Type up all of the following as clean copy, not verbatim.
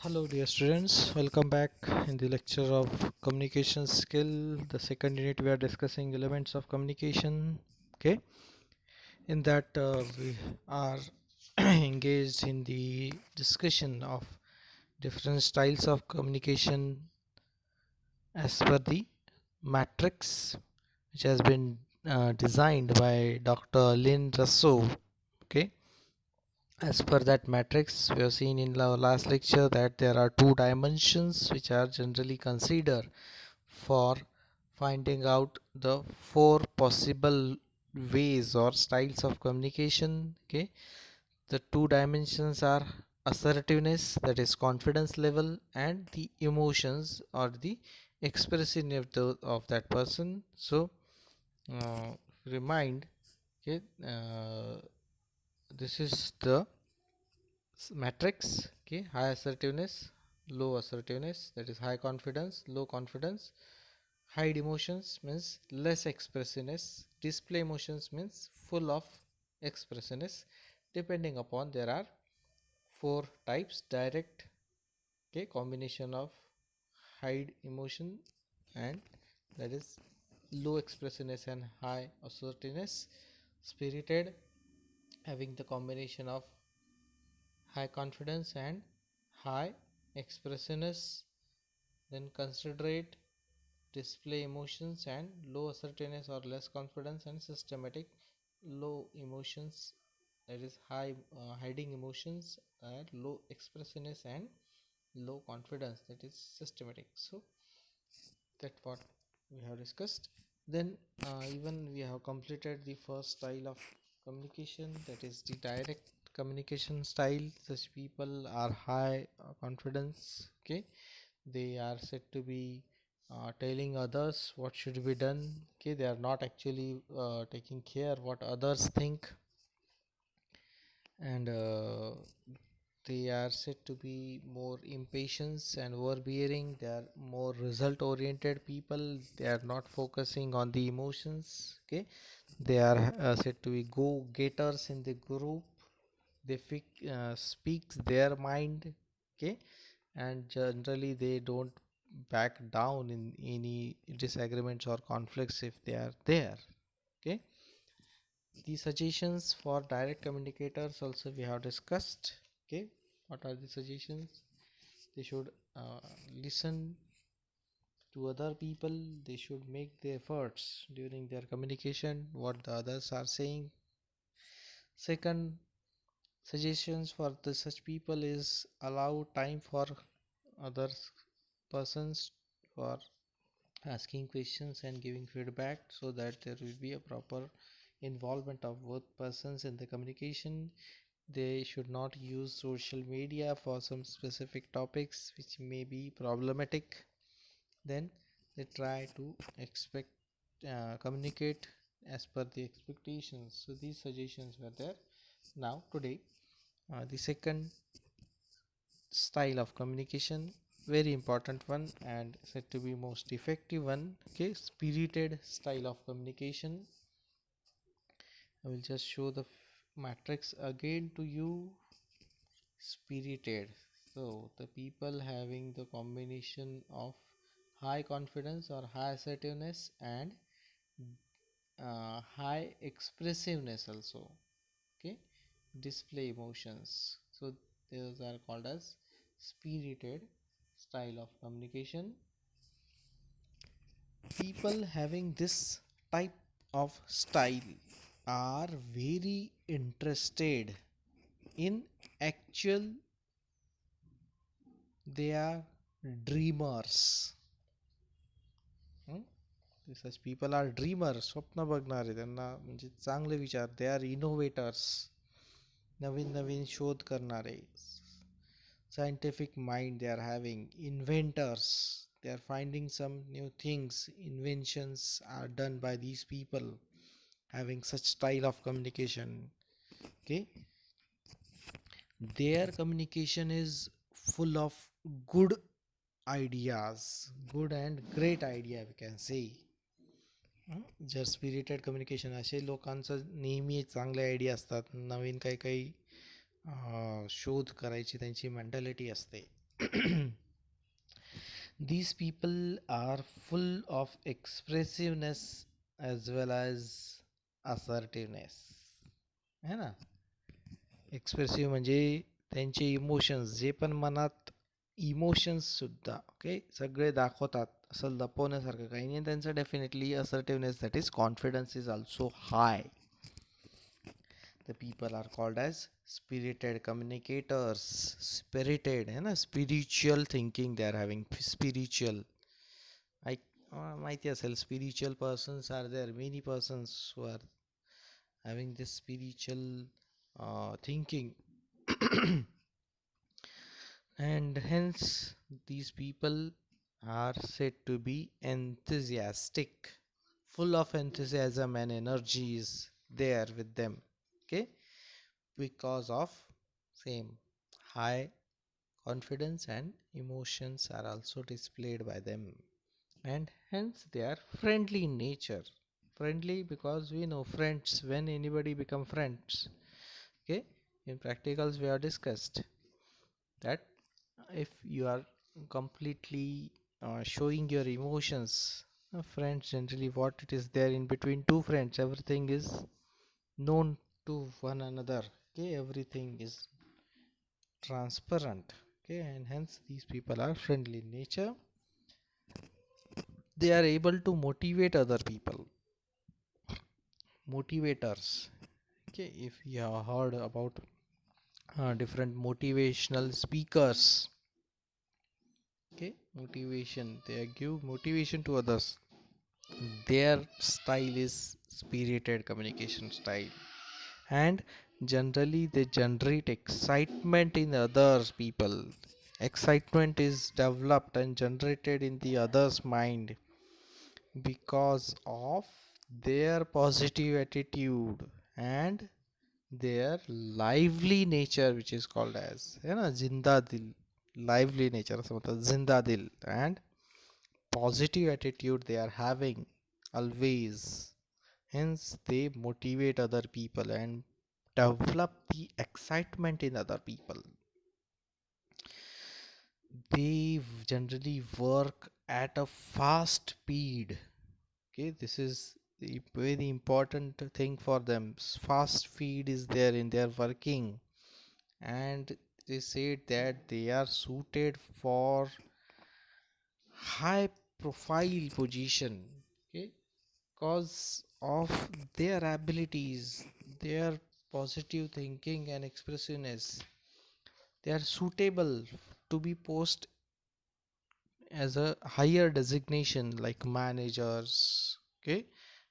Hello, dear students. Welcome back in the lecture of communication skill. The second unit we are discussing elements of communication. Okay, in that we are engaged in the discussion of different styles of communication as per the matrix which has been designed by Dr. Lynn Russo. Okay, as per that matrix, we have seen in our last lecture that there are two dimensions which are generally considered for finding out the four possible ways or styles of communication. Okay, the two dimensions are assertiveness, that is confidence level, and the emotions or the expression of that person. So uh, remind, okay, this is the matrix. Okay, high assertiveness, low assertiveness, that is high confidence, low confidence. Hide emotions means less expressiveness, display emotions means full of expressiveness. Depending upon, there are four types: direct, okay, combination of hide emotion, and that is low expressiveness and high assertiveness. Spirited, having the combination of high confidence and high expressiveness. Then considerate, display emotions and low assertiveness or less confidence. And systematic, low emotions, that is high hiding emotions, and low expressiveness and low confidence, that is systematic. So that's what we have discussed. Then even we have completed the first style of communication, that is the direct communication style. Such people are high confidence. Okay, they are said to be telling others what should be done. Okay, they are not actually taking care what others think. And they are said to be more impatient and overbearing. They are more result oriented people. They are not focusing on the emotions. Okay, they are said to be go getters in the group. They speaks their mind. Okay, and generally they don't back down in any disagreements or conflicts if they are there. Okay, the suggestions for direct communicators also we have discussed. Okay, what are the suggestions? They should listen to other people. They should make the efforts during their communication what the others are saying. Second suggestions for the such people is allow time for others persons for asking questions and giving feedback, so that there will be a proper involvement of both persons in the communication. They should not use social media for some specific topics which may be problematic. Then they try to expect communicate as per the expectations. So these suggestions were there. Now today, the second style of communication, very important one and said to be most effective one. Okay, spirited style of communication. I will just show the matrix again to you. Spirited, so the people having the combination of high confidence or high assertiveness and high expressiveness also. Okay, display emotions, so those are called as spirited style of communication. People having this type of style are very interested in actual, they are dreamers. Hmm? such people are dreamers, स्वप्न बघणारे, त्यांना म्हणजे चांगले विचार. They are innovators, नवीन नवीन शोध करणारे. Scientific mind they are having. Inventors, they are finding some new things. Inventions are done by these people having such style of communication. Okay, their communication is full of good ideas, good and great idea we can say. जर spirited communication असे लोकांचं नेहमी चांगले idea असतात, नवीन काही काही शोध करायची त्यांची मेंटॅलिटी असते. These people are full of expressiveness as well as assertiveness, है ना. एक्सप्रेसिव्ह म्हणजे त्यांचे इमोशन्स, जे पण मनात इमोशन्स सुद्धा ओके सगळे दाखवतात, असं लपवण्यासारखं काही नाही त्यांचं. Definitely assertiveness, that is confidence is also hi. The people are called as spirited communicators. Spirited है ना, spiritual thinking they are having. Spiritual, I माहिती असेल, spiritual persons are there, many persons who are having this spiritual thinking. And hence these people are said to be enthusiastic, full of enthusiasm and energy is there with them, okay, because of same high confidence and emotions are also displayed by them. And hence they are friendly in nature. Friendly because we know friends, when anybody become friends, okay, in practicals we have discussed that if you are completely showing your emotions, friends, generally what it is there in between two friends, everything is known to one another, okay, everything is transparent, okay, and hence these people are friendly in nature. They are able to motivate other people, motivators, okay. If you have heard about different motivational speakers, okay, motivation, they give motivation to others. Their style is spirited communication style, and generally they generate excitement in others people. Excitement is developed and generated in the other's mind because of their positive attitude and their lively nature, which is called as है ना जिंदा दिल, lively nature असं म्हणतात, जिंदा दिल, and positive attitude they are having always. Hence they motivate other people and develop the excitement in other people. They generally work at a fast speed, okay, this is the very important thing for them. Fast speed is there in their working, and they said that they are suited for high profile position, okay, because of their abilities, their positive thinking and expressiveness. They are suitable to be post as a higher designation like managers, okay,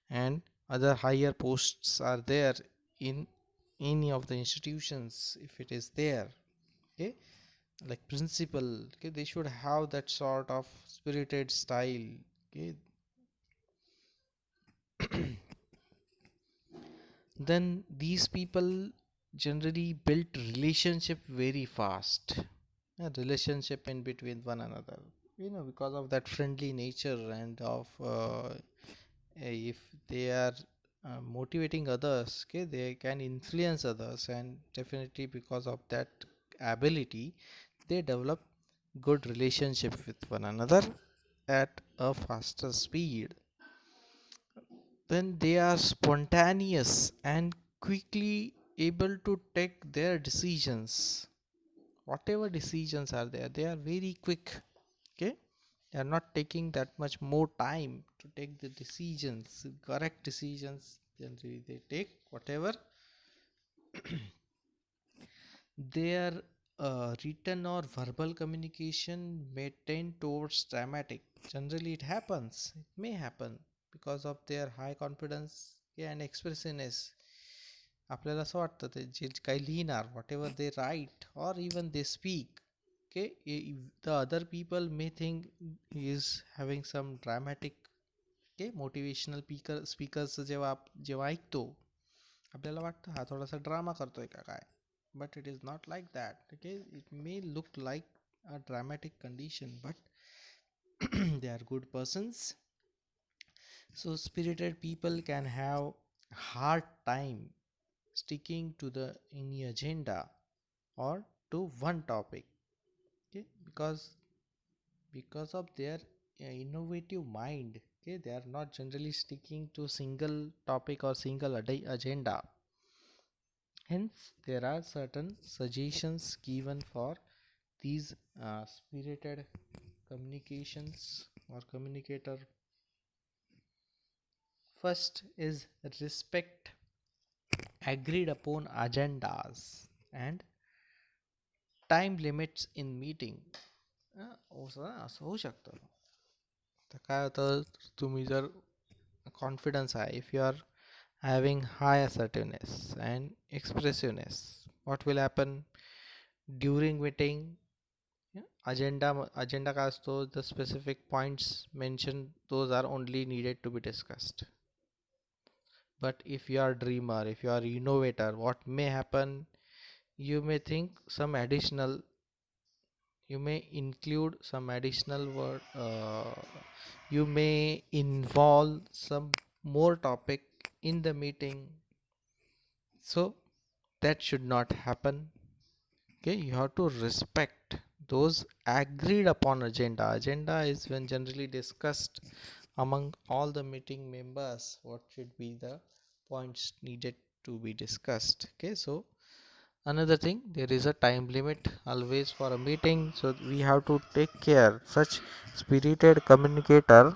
and other higher posts are there in any of the institutions if it is there, okay, like principal, okay, they should have that sort of spirited style, okay. Then these people generally build relationship very fast, a relationship in between one another, because of that friendly nature and of if they are motivating others, okay, they can influence others, and definitely because of that ability they develop good relationship with one another at a faster speed. Then they are spontaneous and quickly able to take their decisions. Whatever decisions are there, they are very quick, okay, they are not taking that much more time to take the decisions, correct decisions. Generally they take whatever. Their written or verbal communication may tend towards dramatic. Generally it happens, it may happen because of their high confidence, and expressiveness. आपल्याला असं वाटतं ते जे काही लिहिणार, what ever they right और even they speak, okay, the other people may think he is having some dramatic, okay, motivational speakers जेव्हा ऐकतो आपल्याला वाटतं हा थोडासा ड्रामा करतोय का काय, but it is not like that, okay, it may look like a dramatic condition, but they are good persons. So spirited people can have hard time sticking to the any agenda or to one topic. Okay, because of their innovative mind, okay, they are not generally sticking to single topic or single agenda. Hence there are certain suggestions given for these spirited communications or communicator. First is respect agreed upon agendas and time limits in meeting. असं होऊ शकतं. तर काय होतं, तुम्ही जर confidence आहे, if you are having high assertiveness and expressiveness, what will happen during meeting? Agenda काय असतो, the specific points mentioned, those are only needed to be discussed. But if you are dreamer, if you are innovator, what may happen, you may think some additional, you may include some additional word, you may involve some more topic in the meeting. So that should not happen. Okay, you have to respect those agreed upon agenda is when generally discussed among all the meeting members what should be the points needed to be discussed. Okay, so another thing, there is a time limit always for a meeting, so we have to take care. Such spirited communicator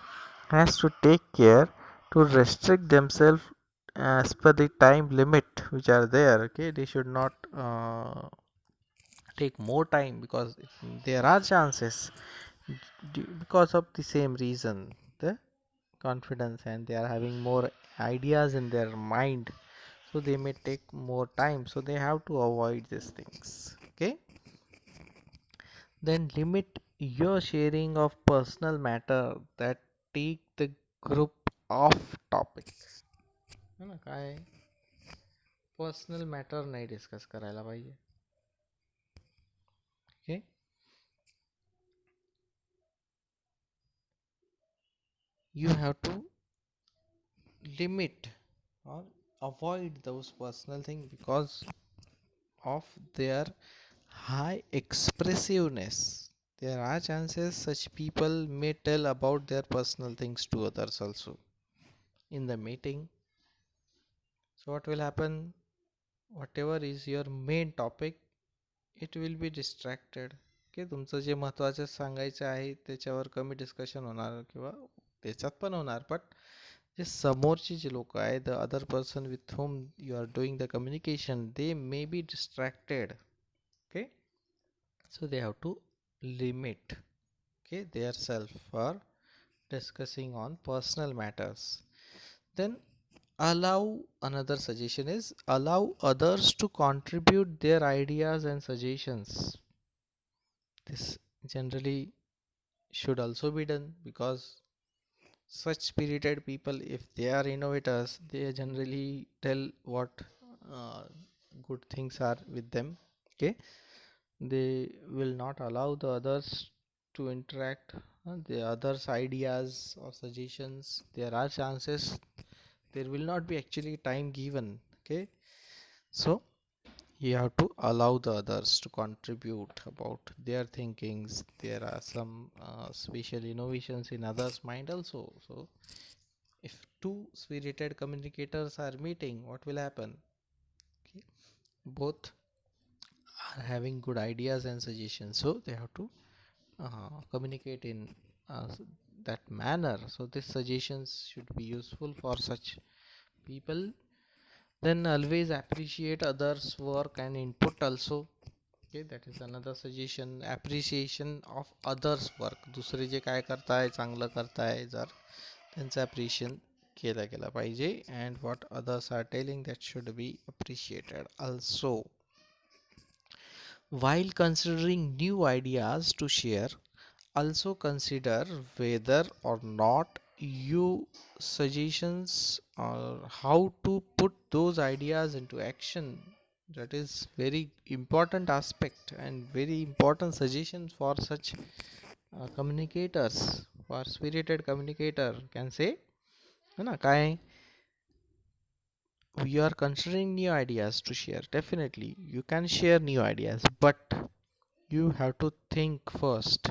has to take care to restrict themselves as per the time limit which are there. Okay, they should not take more time, because there are chances because of the same reason, the confidence, and they are having more ideas in their mind, so they may take more time, so they have to avoid these things. Okay, then limit your sharing of personal matter that take the group off topic. है ना, काय personal matter नाही discuss करायला पाहिजे. Okay, you have to limit or avoid those personal things because of their high expressiveness. There are chances such people may tell about their personal things to others also in the meeting. So what will happen? Whatever is your main topic, it will be distracted. की तुमचं जे महत्त्वाचं सांगायचं आहे त्याच्यावर कमी discussion होणार किंवा त्याच्यात पण होणार, बट जे समोरचे जे लोक आहे, the other person with whom you are doing the communication, they may be distracted. Okay, so they have to limit, okay, their self for discussing on personal matters. Then allow, another suggestion is allow others to contribute their ideas and suggestions. This generally should also be done, because such spirited people, if they are innovators, they generally tell what uh, good things are with them. Okay, they will not allow the others to interact the others ideas or suggestions. There are chances there will not be actually time given. Okay, so you have to allow the others to contribute about their thinkings. There are some special innovations in others mind also. So if two spirited communicators are meeting, what will happen? Okay, both are having good ideas and suggestions, so they have to communicate in uh, that manner. So these suggestions should be useful for such people. Then always appreciate others work and input also. Okay, that is another suggestion, appreciation of others work. दुसरे जे काय करताय, चांगलं करताय, जर त्यांचं appreciation केलं गेलं पाहिजे, and what others are telling, that should be appreciated also. While considering new ideas to share, also consider whether or not you suggestions or how to put those ideas into action. That is very important aspect and very important suggestion for such communicators. For spirited communicator can say, है ना काय, we are considering new ideas to share. Definitely you can share new ideas, but you have to think first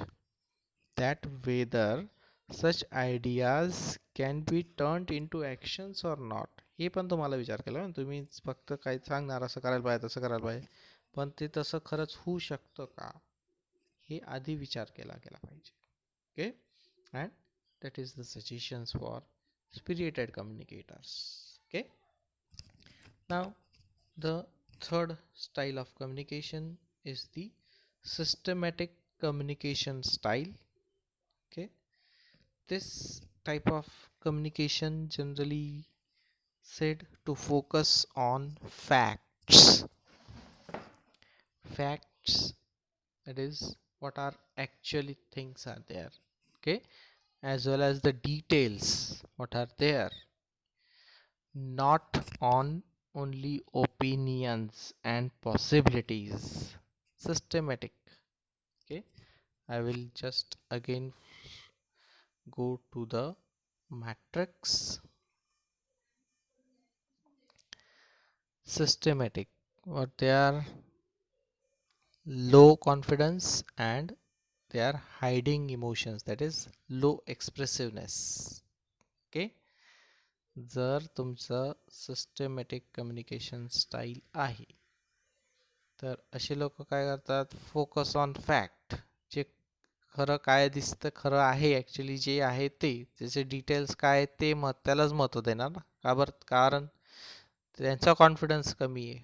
that whether such ideas can be turned into actions or not. हे पण तुम्हाला विचार केला ना, तुम्ही फक्त काय सांगणार असं करायला पाहिजे तसं करायला पाहिजे, पण ते तसं खरंच होऊ शकतं का, हे आधी विचार केला गेला पाहिजे. Okay, and that is the suggestions for spirited communicators. Okay, now the third style of communication is the systematic communication style. Okay, this type of communication generally said to focus on facts, that is what are actually things are there, okay, as well as the details what are there, not on only opinions and possibilities. Systematic. Okay, I will just again go to the matrix. Systematic, what they are, low confidence and they are hiding emotions, that is low expressiveness. Okay, जर तुमचं systematic communication style आहे तर असे लोक काय करतात, focus on fact, जे खरं काय दिसतं, खरं आहे ॲक्च्युली जे आहे ते, त्याचे डिटेल्स काय ते त्यालाच महत्त्व देणार ना. का बरं, कारण त्यांचा कॉन्फिडन्स कमी आहे,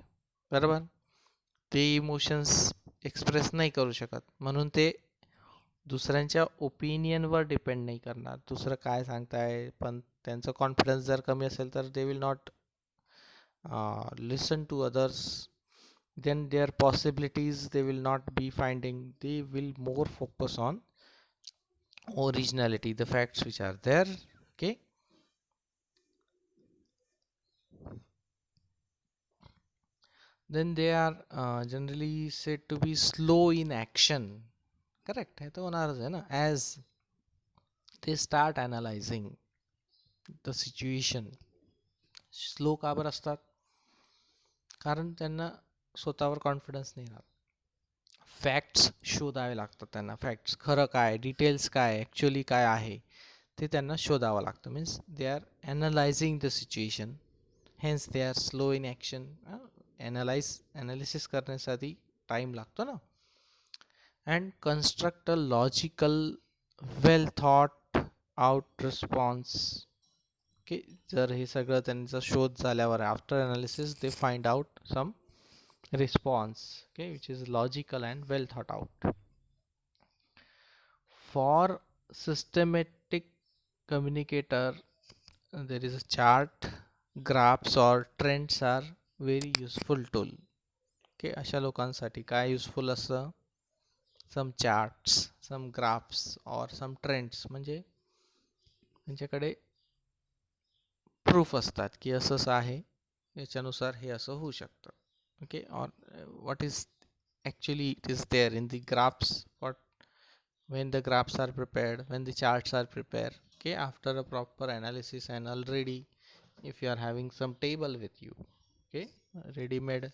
बरोबर, ते इमोशन्स एक्सप्रेस नाही करू शकत, म्हणून ते दुसऱ्यांच्या ओपिनियनवर डिपेंड नाही करणार, दुसरं काय सांगताय, पण त्यांचं कॉन्फिडन्स जर कमी असेल तर they will not listen to others, then their possibilities they will not be finding, they will more focus on originality, the facts which are there. Okay, then they are generally said to be slow in action. Correct, हे तर होणारच आहे ना, as they start analyzing the situation. Slow का बरं असतात, कारण त्यांना स्वतःवर कॉन्फिडन्स नाही राहत, फॅक्ट्स शोधावे लागतात त्यांना, फॅक्ट्स खरं काय, डिटेल्स काय, ॲक्च्युली काय आहे ते त्यांना शोधावं लागतं, means they are analysing the situation, hence they are slow in action. Analysis करण्यासाठी टाईम लागतो ना. And construct a logical well thought out response. Okay, जर हे सगळं त्यांचा शोध झाल्यावर after analysis they find out some response, okay, which is logical and well thought out. For systematic communicator, there is a chart, graphs or trends are very useful tool. Okay, अशा लोकांसाठी काय useful असतं, some charts, some graphs or some trends, म्हणजे त्यांच्याकडे proof असतात की असं असं आहे, याच्यानुसार हे असं होऊ शकतं. Okay, or what is actually it is there in the graphs, what, when the graphs are prepared, when the charts are prepared, okay, after a proper analysis, and already if you are having some table with you, okay, ready made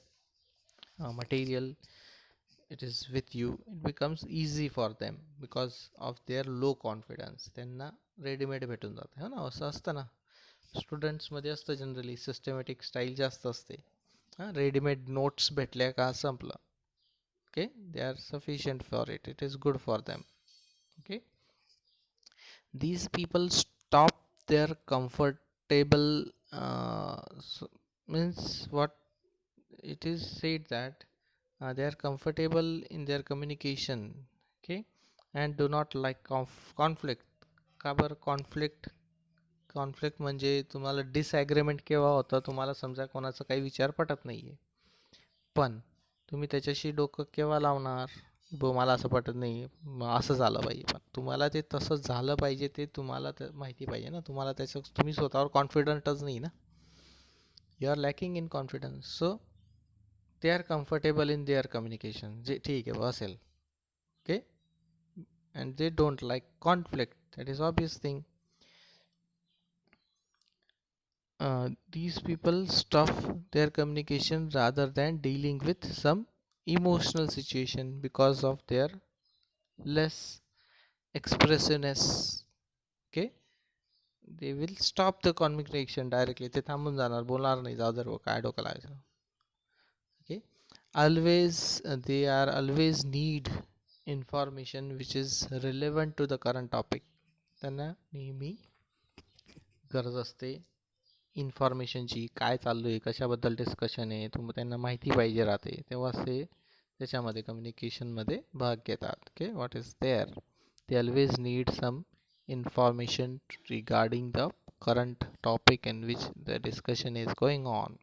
material, it is with you, it becomes easy for them because of their low confidence, त्यांना readymade भेटून जाते, हो ना, असं असतं ना, स्टुडंट्समध्ये असतं generally, systematic style जास्त असते, हां, रेडीमेड नोट्स भेटल्या का संपलं. Okay, they are sufficient for it, it is good for them. Okay, these people stop their comfortable, means what it is said that they are comfortable in their communication. Okay, and do not like conflict. का बरं conflict, conflict म्हणजे तुम्हाला डिसॲग्रीमेंट केव्हा होतं, तुम्हाला समजा कोणाचा काही विचार पटत नाही आहे, पण तुम्ही त्याच्याशी डोकं केव्हा लावणार, मला असं पटत नाही, मग असं झालं पाहिजे, पण तुम्हाला ते तसं झालं पाहिजे ते तुम्हाला माहिती पाहिजे ना, तुम्हाला त्याचं तुम्ही स्वतःवर कॉन्फिडंटच नाही ना, you are lacking in confidence, so they are comfortable in their communication, जे ठीक आहे असेल. Okay, and they don't like conflict, that is obvious thing. These people stuff their communication rather than dealing with some emotional situation because of their less expressiveness. Okay, they will stop the communication directly. ते थांबून जाणार, बोलणार नाही, जाऊ दे रे, काय डोकं लावायचं. Okay, always they are always need information which is relevant to the current topic. त्यांना नेहमी गरज असते इन्फॉर्मेशनची, काय चालू आहे, कशाबद्दल डिस्कशन आहे, त्यांना माहिती पाहिजे राहते, तेव्हाच ते त्याच्यामध्ये कम्युनिकेशनमध्ये भाग घेतात. Okay, what is there, they always need some information regarding the current topic in which the discussion is going on.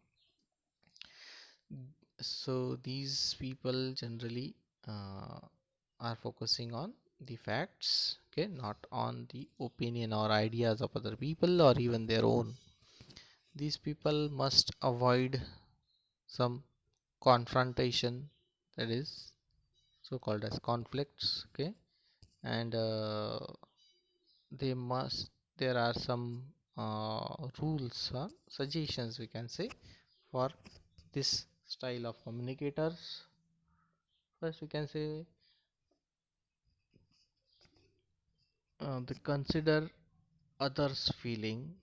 So these people generally are focusing on the facts, okay, not on the opinion or ideas of other people or even their own. These people must avoid some confrontation, that is so called as conflicts. Okay, and they must there are some rules, suggestions we can say, for this style of communicators. First we can say they consider others feeling.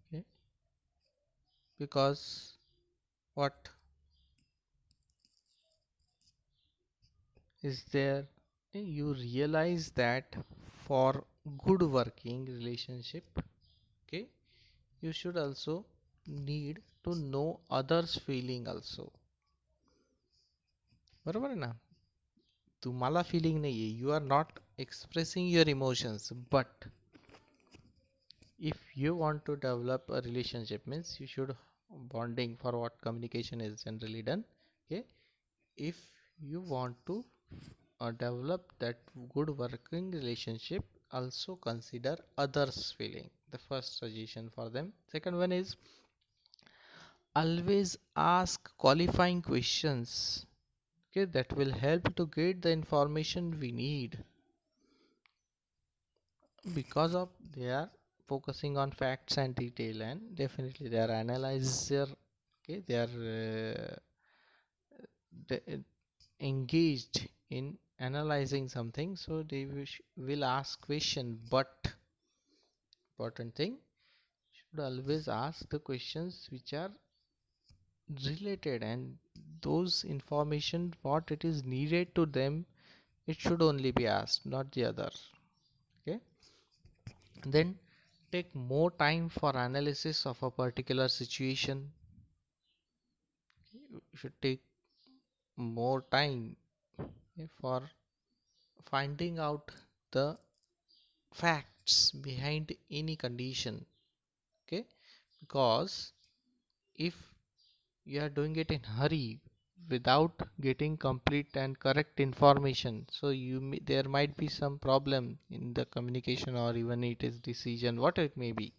Okay, because what is there, you realize that for good working relationship, okay, you should also need to know others feeling also. बरोबर आहे ना, तुम्हाला feeling नाही आहे, you are not expressing your emotions, but if you want to develop a relationship, means you should bonding, for what communication is generally done. Okay, if you want to develop that good working relationship, also consider others feeling, the first suggestion for them. Second one is always ask qualifying questions, okay, that will help to get the information we need, because of they are focusing on facts and detail, and definitely they are analyzer. Okay, they are engaged in analyzing something, so they will ask question, but important thing, should always ask the questions which are related, and those information what it is needed to them, it should only be asked, not the other. Okay, then take more time for analysis of a particular situation. You should take more time for finding out the facts behind any condition. Okay, because if you are doing it in hurry without getting complete and correct information, so there might be some problem in the communication, or even it is decision, what it may be.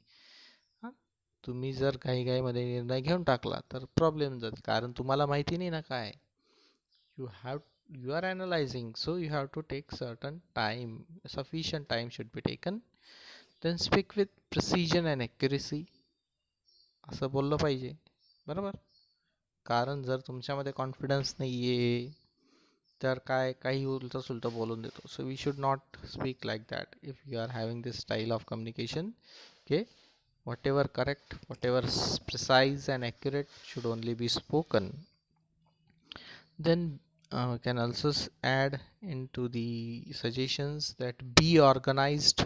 तुम्ही जर घाईघाईमध्ये निर्णय घेऊन टाकला तर problem जाईल, कारण तुम्हाला माहिती नाही ना काय. You are analyzing, so you have to take certain time, sufficient time should be taken. Then speak with precision and accuracy, असं बोललं पाहिजे. बरोबर, कारण जर तुमच्यामध्ये कॉन्फिडन्स नाही आहे तर काय काही उलट सुलट बोलून देतो. So we should not speak like that if you are having this style of communication. Okay, whatever correct, whatever precise and accurate should only be spoken. Then can also add into the suggestions that be organized,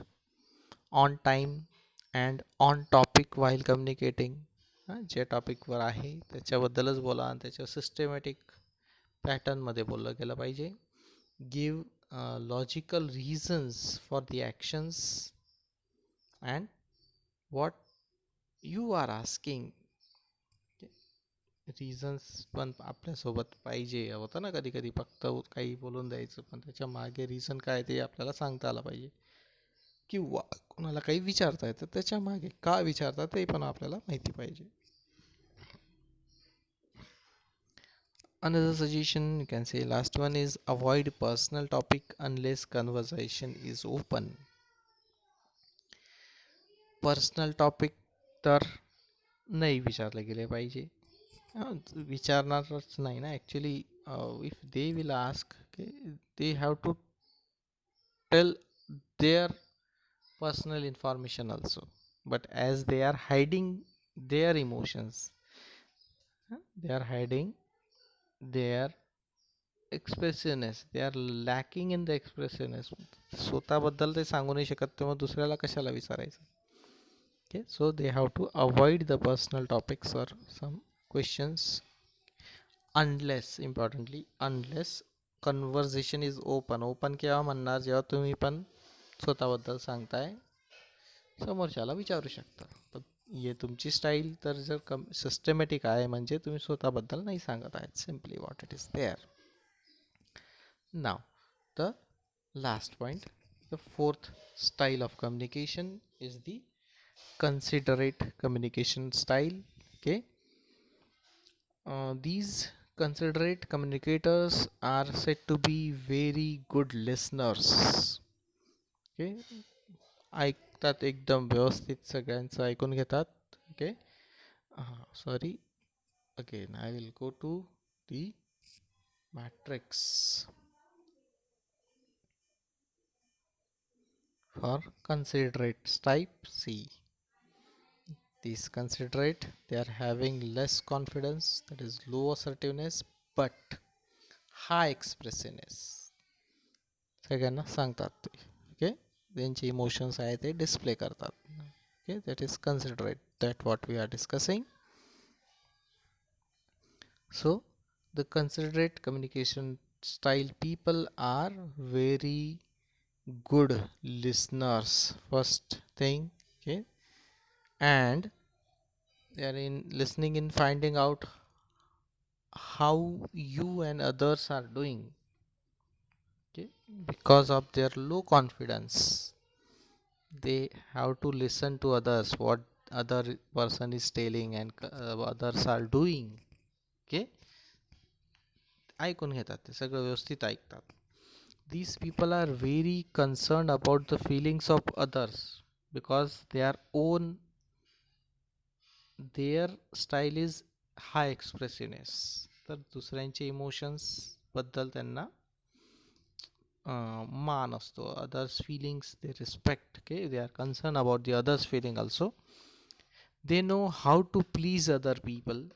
on time and on topic while communicating. जे टॉपिकवर आहे त्याच्याबद्दलच बोला आणि त्याच्या systematic पॅटर्नमध्ये बोललं गेलं पाहिजे. Give logical reasons for the actions and what you are asking. Reasons पण आपल्यासोबत पाहिजे. होतं ना कधी कधी फक्त काही बोलून द्यायचं, पण त्याच्या मागे रिझन काय ते आपल्याला सांगता आलं पाहिजे, किंवा कोणाला काही विचारता येतं त्याच्या मागे का विचारतात ते पण आपल्याला माहिती पाहिजे. Another suggestion you can say, last one is avoid personal topic unless conversation is open. Personal topic तर नाही विचारले गेले पाहिजे. विचारणारच नाही ना actually. if they will ask, okay, they have to tell their personal information also, but as they are hiding their emotions, they are hiding their expressiveness, they are lacking in the expressiveness. स्वतःबद्दल ते सांगू नाही शकत, तेव्हा दुसऱ्याला कशाला विचारायचं. Okay, so they have to avoid the personal topics or some questions, unless, importantly, unless conversation is open. Open केव्हा म्हणणार, जेव्हा तुम्ही पण स्वतःबद्दल सांगताय, समोरच्याला विचारू शकता. पण हे तुमची स्टाईल तर जर सिस्टमॅटिक आहे, म्हणजे तुम्ही स्वतःबद्दल नाही सांगत आहेत, simply what it is there. Now the last point, the fourth style of communication is the considerate communication style. Okay, these considerate communicators are said to be very good listeners. Okay, ऐकतात एकदम व्यवस्थित, सगळ्यांचं ऐकून घेतात. Okay, sorry, again I will go to the matrix for considerate type C. These considerate, they are having less confidence, that is low assertiveness, but high expressiveness. सगळ्यांना सांगतात ते. Okay, त्यांचे इमोशन्स आहे ते डिस्प्ले करतात. Okay, that is considerate, that what we are discussing. So the considerate communication style people are very good listeners, first thing. Okay, and they are in listening, in finding out how you and others are doing. Okay, because of their low confidence, they have to listen to others, what other person is telling and others are doing. Okay, ऐकून घेतात, ते सगळं व्यवस्थित ऐकतात. These people are very concerned about the feelings of others, because their style is high expressiveness. तर दुसऱ्यांचे emotions बद्दल त्यांना मान असतो. Others feelings they respect. Okay, they are concern about the others feeling also. They know how to please other people.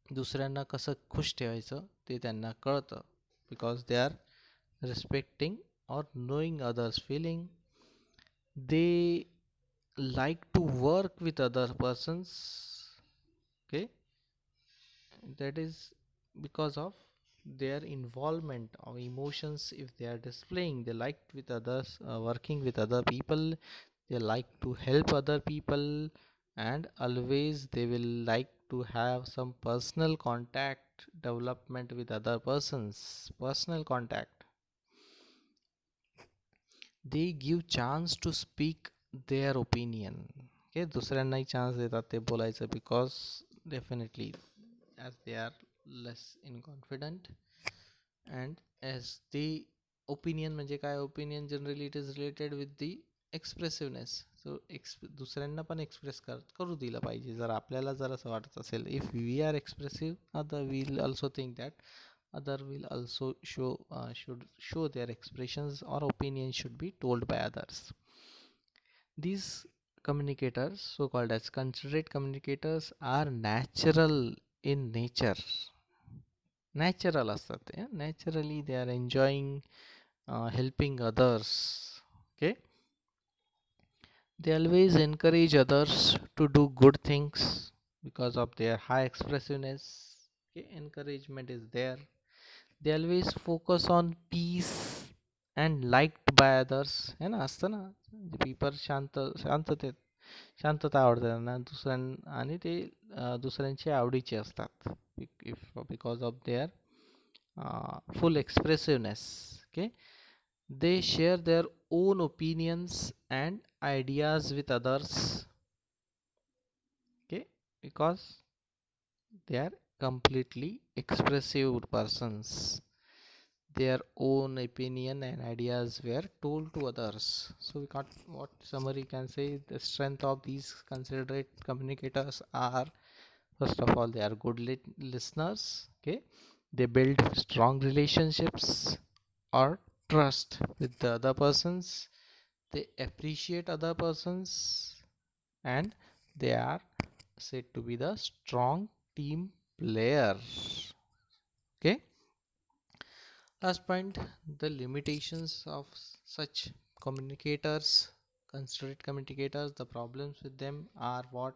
दुसऱ्यांना कसं खुश ठेवायचं ते त्यांना कळतं, because they are respecting or knowing others feeling. They like to work with other persons. Okay, that is because of their involvement of emotions. If they are displaying, they like with others, working with other people, they like to help other people, and always they will like to have some personal contact development with other persons, personal contact. They give chance to speak their opinion. Okay, दुसऱ्यांनाही chance देतात ते बोलायचं, because definitely as they are less in confident and as the opinion, म्हणजे काय opinion, generally it is related with the expressiveness. So दुसऱ्यांना पण express करू दिलं पाहिजे. जर आपल्याला जर असं वाटत असेल, if we are expressive, other will also think that other will also should show their expressions, or opinions should be told by others. These communicators, so called as considerate communicators, are natural in nature. Natural असतात ते, naturally they are enjoying helping others. Okay, they always encourage others to do good things because of their high expressiveness. Okay, encouragement is there. They always focus on peace and liked by others. है ना, असतं ना, people शांततेत, शांतता आवडते त्यांना, आणि ते दुसऱ्यांचे आवडीचे असतात, because of their full expressiveness. Okay, they share their own opinions and ideas with others. Okay, because they are completely expressive persons, their own opinion and ideas were told to others. So we got what summary can say, the strength of these considerate communicators are, first of all, they are good listeners. Okay, They build strong relationships or trust with the other persons. They appreciate other persons, and they are said to be the strong team player. Okay. Last point, the limitations of such communicators, considerate communicators, the problems with them are what?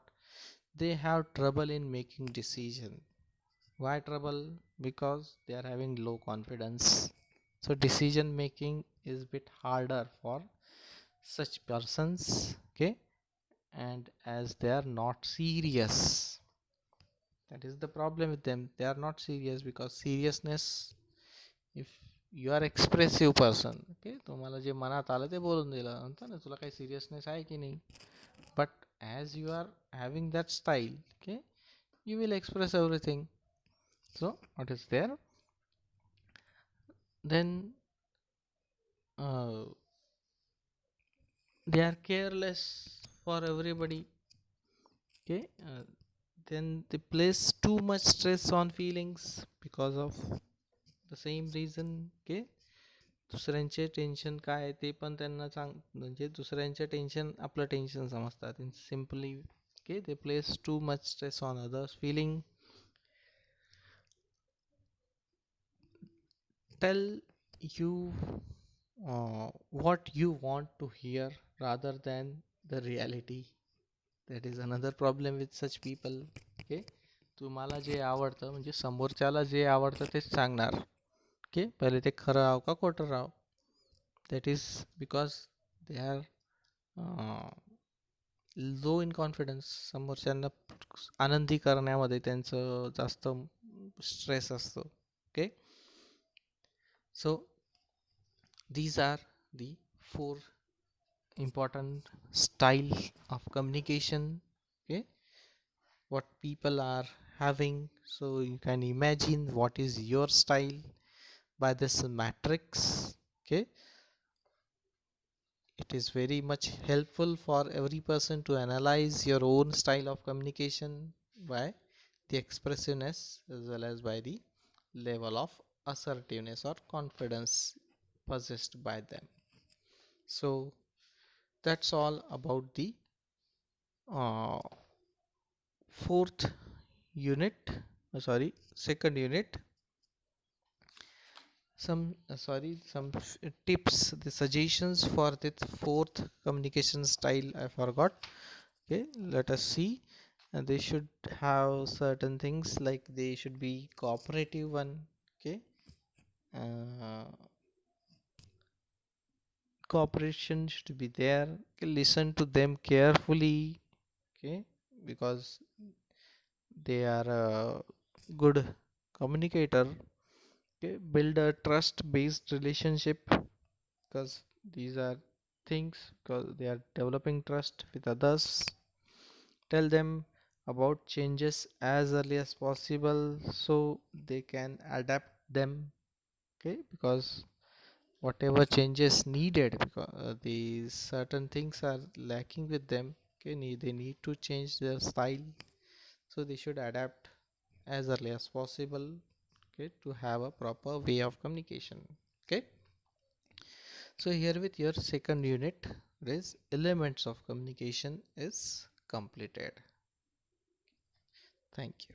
They have trouble in making decision. Why trouble? Because they are having low confidence. So decision making is bit harder for such persons. Okay. And as they are not serious, that is the problem with them. They are not serious, because seriousness, if you are expressive person, okay, तुम्हाला जे मनात आलं ते बोलून दिलं, म्हणतो ना, तुला काही सिरियसनेस आहे की नाही. But as you are having that style, okay, you will express everything. So what is there? Then uh, they are careless for everybody. Okay. Then they place too much stress on feelings because of the same reason. Okay. दुसऱ्यांचे tension काय आहे ते पण त्यांना म्हणजे दुसऱ्यांचे tension आपलं tension समजतात. In simply, okay, they place too much stress on others feeling. Tell you what you want to hear rather than the reality. That is another problem with such people. Okay. तुम्हाला जे आवडतं, म्हणजे समोरच्याला जे आवडतं तेच सांगणार. Okay. पहिले ते खरं राव का खोटं राव. That is because they are low in confidence. समोरच्यांना आनंदी करण्यामध्ये त्यांचं जास्त स्ट्रेस असतो. Okay. So these are the 4 important style of communication. Okay. What people are having, so you can imagine what is your style by this matrix. Okay. It is very much helpful for every person to analyze your own style of communication by the expressiveness as well as by the level of assertiveness or confidence possessed by them. So that's all about the uh, fourth unit, second unit. Some tips, the suggestions for the fourth communication style I forgot. Okay, let us see. They should have certain things, like they should be cooperative one. Okay. uh, Cooperation should be there. Okay, listen to them carefully. Okay, because they are a good communicator. Okay, build a trust based relationship, because these are things, because they are developing trust with others. Tell them about changes as early as possible so they can adapt them. Okay, because whatever changes needed, because these certain things are lacking with them. Okay, they need to change their style, so they should adapt as early as possible. Okay, to have a proper way of communication. Okay. So here with your second unit, is elements of communication is completed. Thank you.